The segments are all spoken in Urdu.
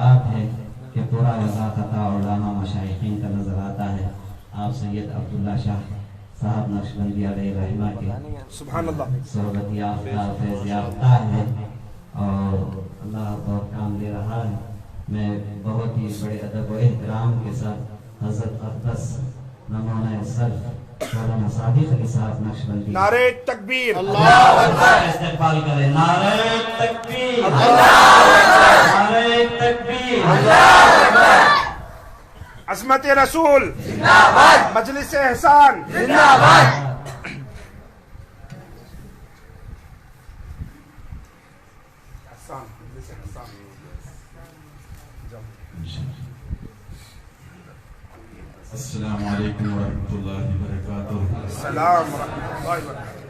بات ہے کہ پورا علاقہ علماء مشائخین کا نظر آتا ہے. آپ سید عبداللہ شاہ صاحب نقشبندی علیہ رحمہ کے سبحان اللہ صحبت یافتہ فیض یافتہ ہے اور اللہ بہت کام دے رہا ہے. میں بہت ہی بڑے ادب و احترام کے ساتھ حضرت اقدس نمونہ سلف مولانا صادق علی صاحب نقشبندی نعرہ تکبیر اللہ اکبر استقبال کریں. نعرہ تکبیر اللہ اکبر. نعرہ تکبیر اللہ اکبر. عظمت رسول زندہ باد. مجلس احسان زندہ باد. السلام علیکم ورحمۃ اللہ وبرکاتہ. السلام ورحمۃ اللہ وبرکاتہ.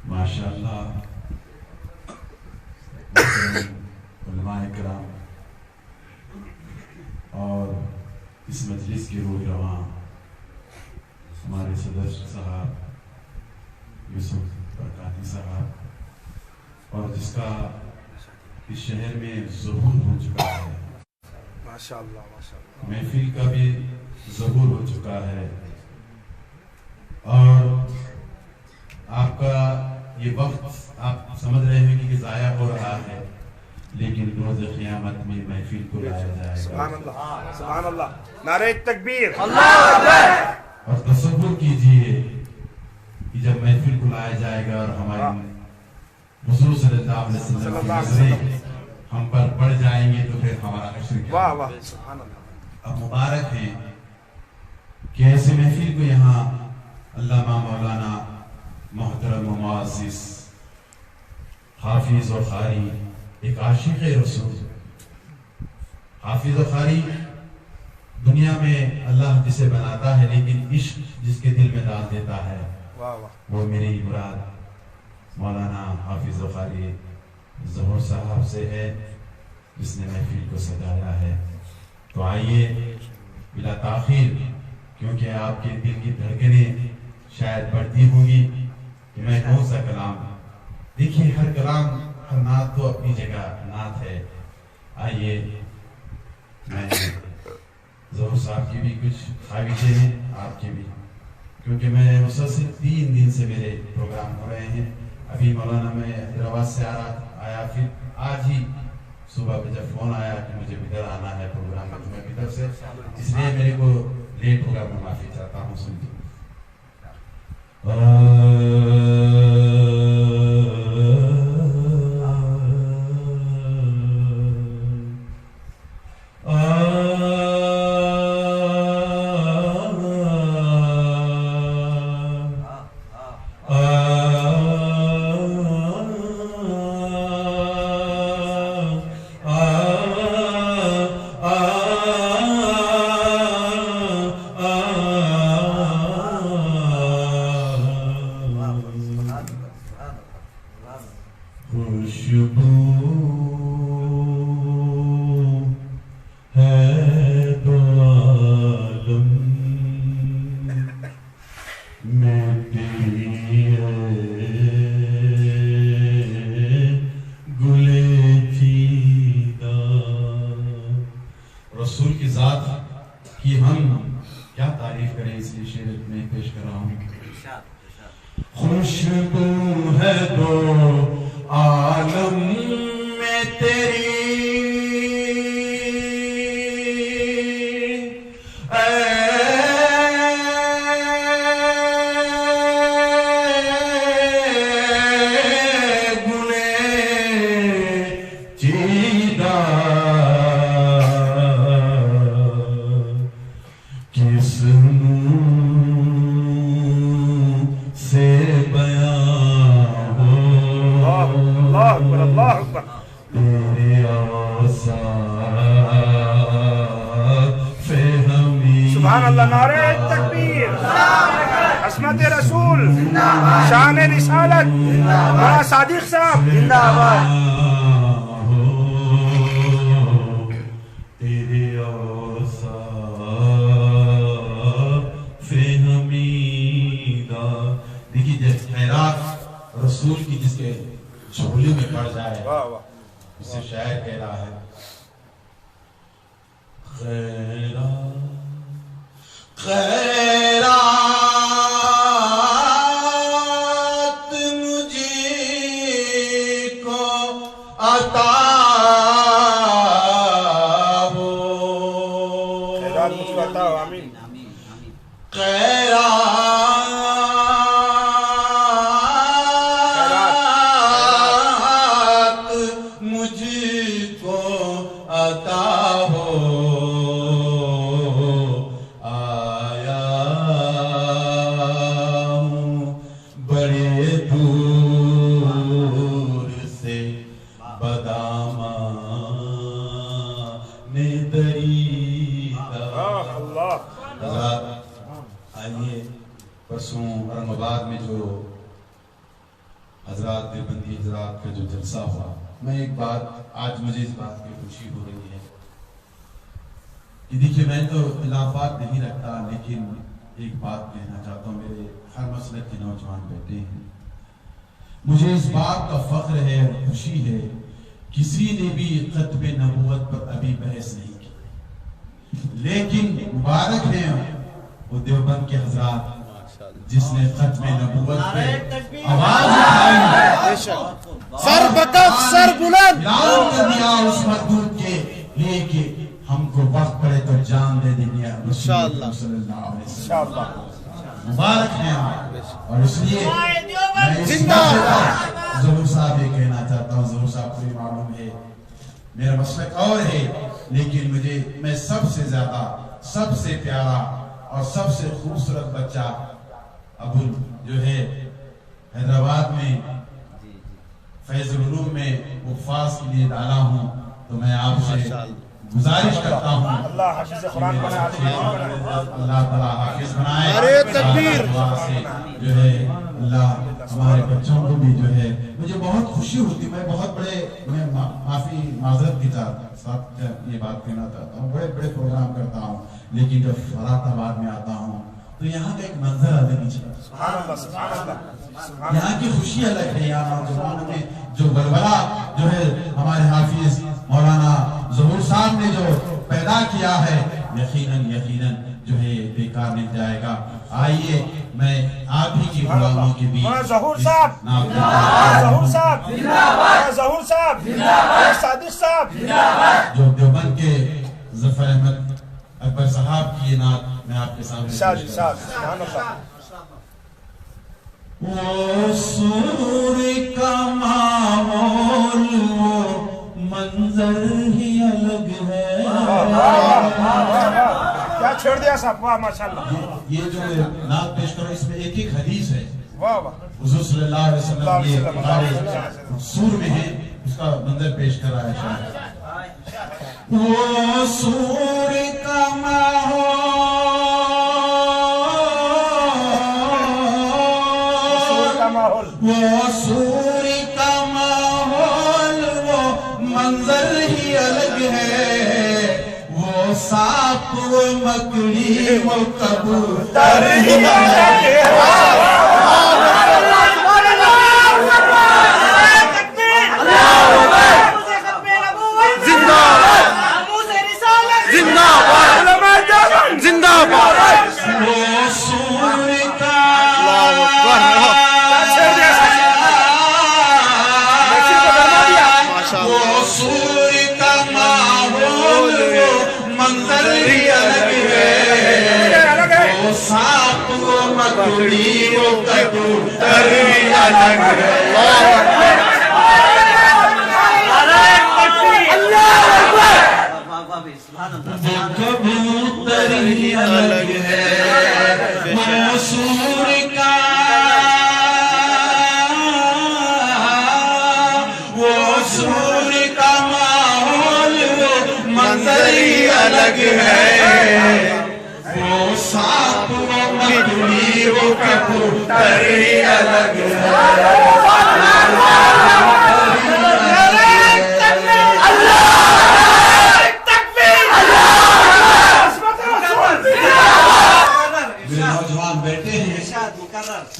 ماشاءاللہ علماء کرام اور اس مجلس کے روح رواں ہمارے صدر صاحب یوسف برکاتی صاحب اور جس کا اس شہر میں ظہور ہو چکا ہے. ماشاءاللہ ماشاءاللہ. محفل کا بھی ظہور ہو چکا ہے اور آپ کا یہ وقت آپ سمجھ رہے ہیں کہ ضائع ہو رہا ہے لیکن روز قیامت میں محفل کو لایا جائے گا. سبحان اللہ سبحان اللہ. نعرہ تکبیر اللہ اکبر. اور تصور کیجئے کہ جب محفل کو لایا جائے گا اور ہمارے حضور صلی اللہ علیہ وسلم کی نظریں ہم پر پڑ جائیں گے تو پھر ہمارا حشر کیا. واہ واہ سبحان اللہ. اب مبارک ہیں کہ ایسے محفل کو یہاں علامہ مولانا محترم و معزز حافظ و قاری ایک عاشق رسول. حافظ و قاری دنیا میں اللہ جسے بناتا ہے لیکن عشق جس کے دل میں ڈال دیتا ہے وہ میری مراد مولانا حافظ و قاری ظہور صاحب سے ہے جس نے محفل کو سجایا ہے. تو آئیے بلا تاخیر کیونکہ آپ کے دل کی دھڑکنیں شاید بڑھتی ہوں گی کہ میں کون سا کلام. دیکھیے ہر کلام ہر نعت تو اپنی جگہ نعت ہے. آئیے میں ظہور صاحب کی بھی کچھ خواہشیں ہیں آپ کی بھی کیونکہ میں مسلسل 3 دن سے میرے پروگرام ہو رہے ہیں. ابھی مولانا میں حیدرآباد سے آیا پھر آج ہی صبح پہ جب فون آیا کہ مجھے بدر آنا ہے پروگرام میں تو میں بدر سے اس لیے میرے کو لیٹ ہوگا. میں معافی چاہتا ہوں. سنتی رسول کی ذات کی ہم کیا تعریف کریں اس لیے شعر میں پیش کر رہا ہوں. خوشبو ہے تو عالم میں تیری سبحان اللہ. نعرہ تکبیر. عظمت رسول شان رسالت مولانا صادق صاحب زندہ باد. دیکھیے جب خیرات رسول کی جس کے جھولی میں پڑ جائے اسے شاعر کہہ رہا ہے آمین خیرات مجھ کو عطا ہو آیا ہوں بڑے دور سے بدامان دریدہ اللہ حضرات آئیے پرسوں اورنگ آباد میں جو حضرات دیوبندی حضرات کا جو جلسہ ہوا میں ایک بات آج مجھے اس بات کی خوشی ہو رہی ہے کہ دیکھیے میں تو خلافات نہیں رکھتا لیکن ایک بات کہنا چاہتا ہوں میرے ہر مسلک کے نوجوان بیٹھے ہیں مجھے اس بات کا فخر ہے اور خوشی ہے کسی نے بھی ختم نبوت پر ابھی بحث نہیں کی لیکن مبارک ہے وہ دیوبند کے حضرات جس نے ختم نبوت پہ آواز اٹھائی سر بکف سر بلند اعلان کر دیا اس مردود کے لیے کہ ہم کو وقت پڑے تو جان دے دیں رسول اللہ صلی اللہ علیہ وسلم مبارک ہیں آپ اور اس لیے میں اس ظہور صاحب یہ کہنا چاہتا ہوں ظہور صاحب کو یہ معلوم ہے میرا مسلک اور ہے لیکن میں سب سے زیادہ سب سے پیارا اور سب سے خوبصورت بچہ ابو جو ہے حیدرآباد میں فیض العلوم میں وفاظ کے لیے ڈالا ہوں تو میں آپ سے گزارش کرتا ہوں اللہ حافظ قرآن بنائے اللہ تعالیٰ حافظ بنائے نعرہ تکبیر جو ہے اللہ ہمارے بچوں کو بھی جو ہے مجھے بہت خوشی ہوتی میں بہت بڑے میں معافی معذرت کے ساتھ یہ بات کہنا چاہتا ہوں بڑے بڑے پروگرام کرتا ہوں لیکن جب فرات آباد میں آتا ہوں تو یہاں کا ایک منظر الگ ہی چلا سبحان اللہ سبحان اللہ یہاں کی خوشی الگ ہے یہاں نوجوانوں میں جو ولولہ جو ہے ہمارے حافظ مولانا ظہور صاحب نے جو پیدا کیا ہے یقیناً جو ہے بیکار نہیں جائے گا آئیے میں آپ ہی کی غلاموں کے بیچ ظہور صاحب ظہور صاحب ظہور صاحب صادق صاحب جو دیوبند کے ظفر احمد اکبر صاحب کی یہ نعت میں آپ کے سامنے سبحان اللہ وہ سور کا ماحول وہ منظر ہی الگ ہے کیا چھوڑ دیا صاحب واہ ماشاءاللہ یہ جو نعت پیش کرو اس میں ایک ایک حدیث ہے واہ واہ حضور صلی اللہ علیہ وسلم یہ ہمارے سور میں ہے اس کا منظر پیش کر رہا ہے شاید وہ سور کا ماحول وہ سور کا ماحول وہ منظر ہی الگ ہے وہ سانپ وہ مکڑی وہ کبوتر ہی الگ ہے کبوتر ہی الگ ہے وہ سور کا ماحول وہ منظر ہی الگ ہے وہ سانپ وہ مکڑی وہ کبوتر ہی الگ ہے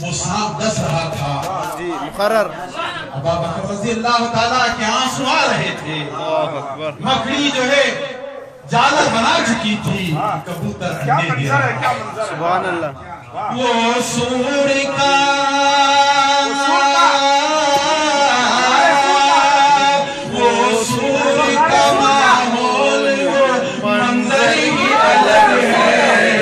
وہ سانپ دس رہا تھا مقرر ابا بکر رضی اللہ تعالیٰ کے آنسو آ رہے تھے مکڑی جو ہے جالر بنا چکی تھی کبوتر انڈے دیا سبحان اللہ وہ سور کا ماحول وہ منظر ہی الگ ہے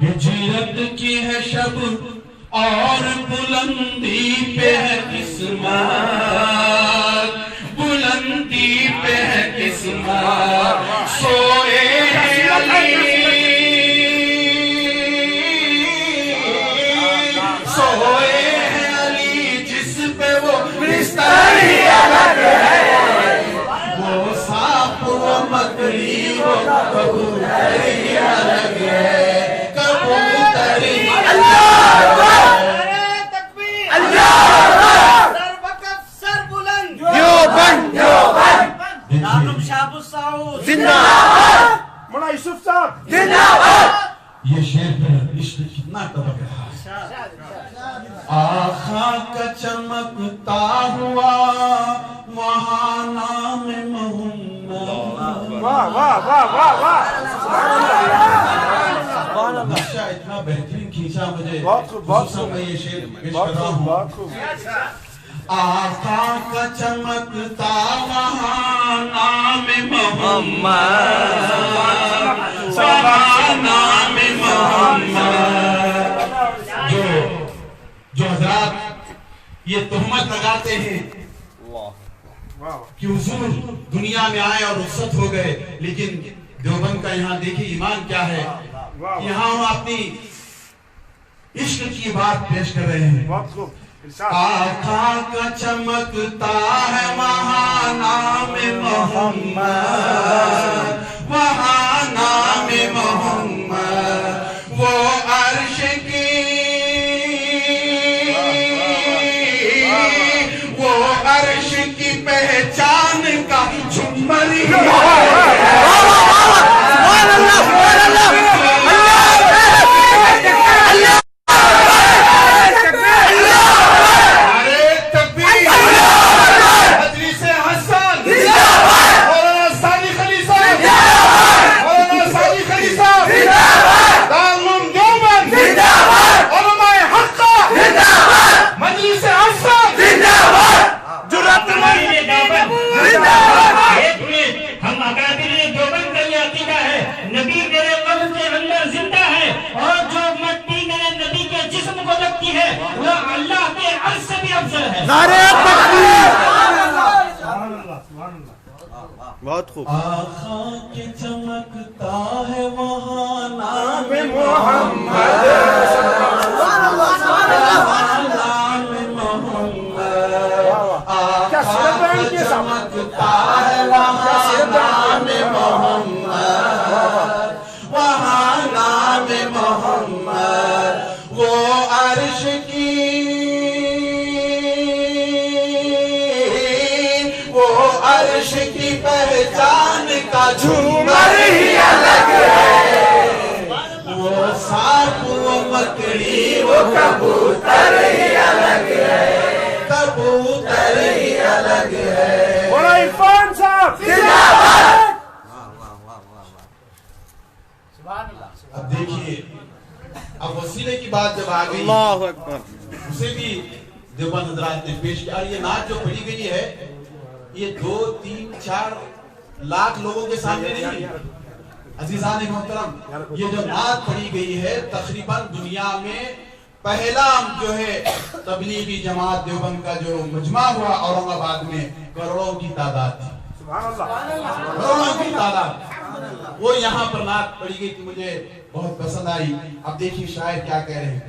ہجرت کی ہے شب اور بلندی پہ ہے قسمت، بلندی پہ ہے قسمت، سوئے علی، سوئے علی جس پہ وہ بستر ہی الگ ہے، وہ سانپ و مکڑی وہ کبوتر ہی الگ ہے، کبوتر ہی مولانا یوسف صاحب یہ شعر پر عشق کتنا طبق رہا ہے۔ آخا کا چمکتا ہوا وہاں نام محمد، واہ واہ واہ واہ واہ، نقشہ اتنا بہترین کھینچا مجھے، بہت خوب، بہت خصوصاً میں یہ شعر پیش بہت کر رہا خوب، ہوں۔ بہت خوب۔ آقا کا چمکتا وہاں نام محمد، وہاں نام محمد، جو حضرات یہ تہمت لگاتے ہیں کہ حضور دنیا میں آئے اور رخصت ہو گئے، لیکن دیوبند کا یہاں دیکھیں ایمان کیا ہے، یہاں ہم اپنی عشق کی بات پیش کر رہے ہیں۔ بہت خوب۔ آقا کا چمکتا ہے وہاں نام محمد، وہاں نام محمد، وہ عرش کی، وہ عرش کی پہچان کا جھومر ہی ہے۔ بہت خوب۔ آقا کے چمکتا ہے وہاں نام محمد، نام محمد، آقا کے چمکتا ہے وہاں نام محمد، وہاں نام محمد، وہ عرش کی، وہ عرش کی پہچان کا جھومر ہی الگ ہے، وہ سانپ و مکڑی وہ کبوتر ہی الگ ہے، کبوتر ہی الگ ہے۔ مولانا عرفان صاحب اب دیکھیے، اب وسیلے کی بات جب آ گئی، اللہ اکبر، اسے بھی دیوبند حضرات نے پیش کیا، اور یہ نعت جو پڑھی گئی ہے یہ 2, 3, 4 لاکھ لوگوں کے سامنے نہیں، عزیزان محترم، یہ جو نعت پڑھی گئی ہے تقریباً دنیا میں پہلا جو ہے تبلیغی جماعت دیوبند کا جو مجمع ہوا اورنگ آباد میں، کروڑوں کی تعداد تھی، کروڑوں کی تعداد، وہ یہاں پر نعت پڑھی گئی تھی، مجھے بہت پسند آئی۔ اب دیکھیے شاعر کیا کہہ رہے ہیں،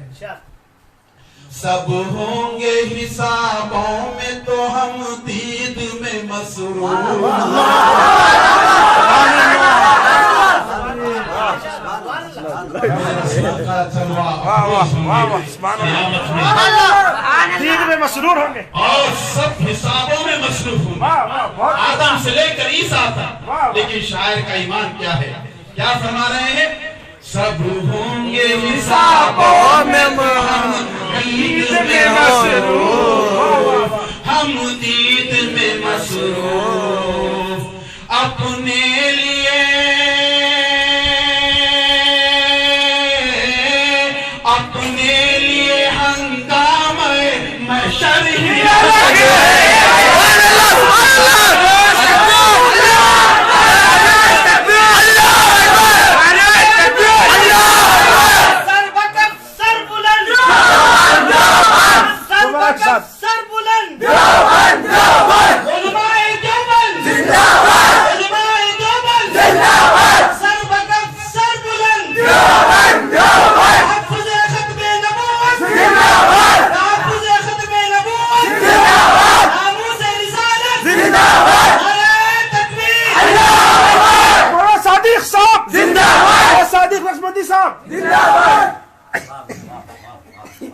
سب ہوں گے حسابوں میں تو ہم دید میں مسرور، دید میں مسرور ہوں گے اور سب حسابوں میں مصروف ہوں گے، آدم سے لے کر عیسیٰ تک۔ لیکن شاعر کا ایمان کیا ہے، کیا فرما رہے ہیں، سب ہوں گے حسابوں میں ہم دید میں مصروف، ہم دید میں مصروف، اپنے لیے، اپنے لیے ہنگامہ محشر ہی الگ ہے۔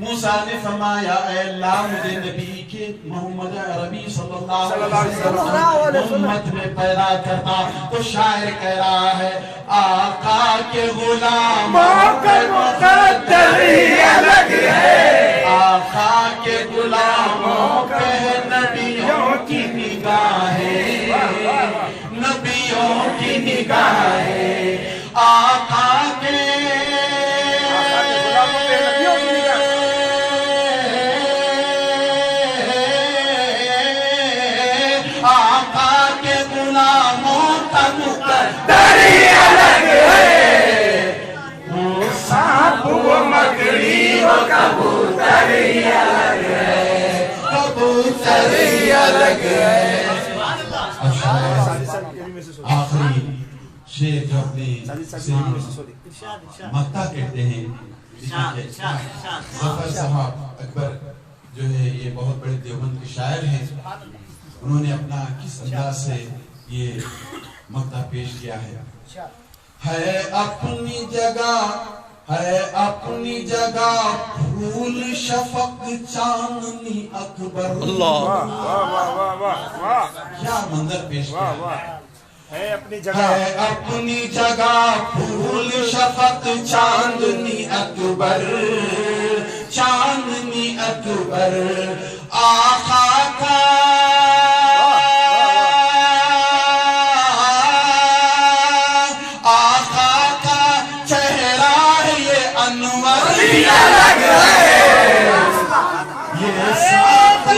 موسیٰ نے فرمایا اے اللہ مجھے نبی کے محمد عربی صلی اللہ علیہ وسلم امت میں پیدا کرتا. تو شاعر کہہ رہا ہے آقا کے غلاموں کا مقدر ہی الگ ہے, آقا کے غلاموں پہ نبیوں کی نگاہیں, نبیوں کی نگاہیں, آقا کے کبوتر ہی الگ ہے, کبوتر ہی الگ ہے. آخری شعر جو اپنی مکہ کہتے ہیں ظفر صاحب اکبر جو ہے یہ بہت بڑے دیوبند کے شاعر ہیں. انہوں نے اپنا کس انداز سے یہ مکہ پیش کیا ہے اپنی جگہ, ہے اپنی جگہ پھول شفق چاندنی اکبر. اللہ کیا منظر پیش کیا ہے اپنی جگہ پھول شفق چاندنی اکبر, چاندنی اکبر. آقا کا الگ ہے, یہ ساتھ یہ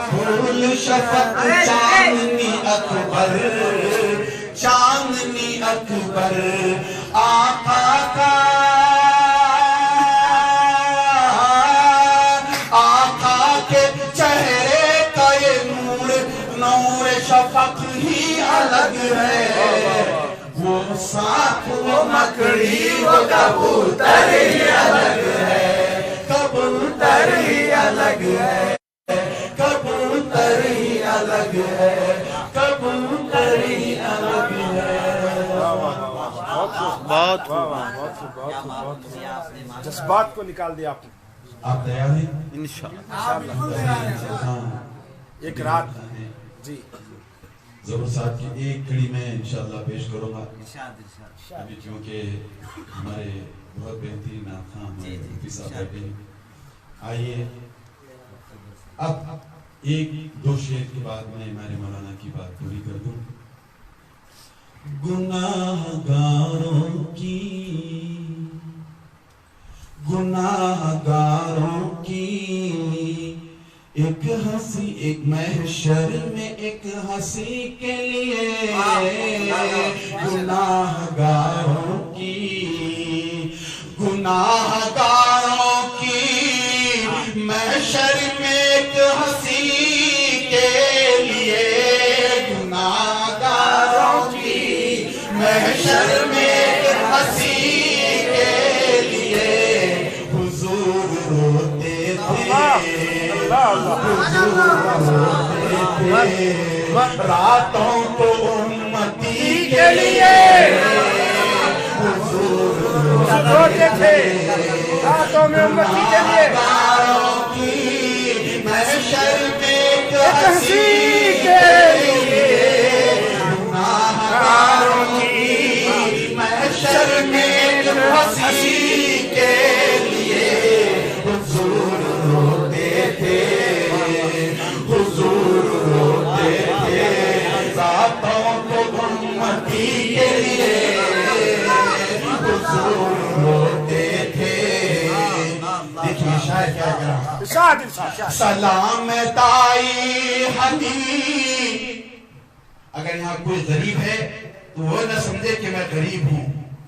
پھول شفق چاندنی اکبر, چاندنی اکبر. آقا کا آقا کے چہرے کا یہ نور شفق ہی الگ ہے, وہ ساتھ وہ مکڑی وہ کبوتر ہی الگ ہے, کبوتر ہی الگ ہے, کبوتر ہی الگ ہے, کبوتر ہی الگ ہے. جذبات کو نکال دیا آپ نے. آپ تیار ہیں انشاءاللہ. ایک رات جی ظفر صاحب کی ایک کڑی میں انشاءاللہ پیش کروں گا ابھی, کیونکہ ہمارے بہت بہترین نعت ہمارے مفتی صاحب بیٹھے ہیں. آئیے اب ایک دو شعر کے بعد میں ہمارے مولانا کی بات پوری کر دوں. گناہگاروں کی ایک ہنسی, ایک محشر میں ایک ہنسی کے لیے, گناہگاروں کی محشر میں ایک ہنسی کے لیے, گناہگاروں کی محشر میں ایک ہنسی کے لیے حضور روتے تھے, راتوں کو امتی کے لیے روتے تھے, راتوں میں امتی کے لیے, محشر میں ایک ہنسی کے لیے, گناہگاروں کی محشر میں ایک ہنسی کے لیے حضور روتے تھے, حضور روتے تھے, ذاتوں کو امتی کے لیے حضور روتے تھے. دیکھیے شاعر کیا کہہ رہا, سلام تائی حبیب. اگر یہاں کوئی غریب ہے تو وہ نہ سمجھے کہ میں غریب ہوں,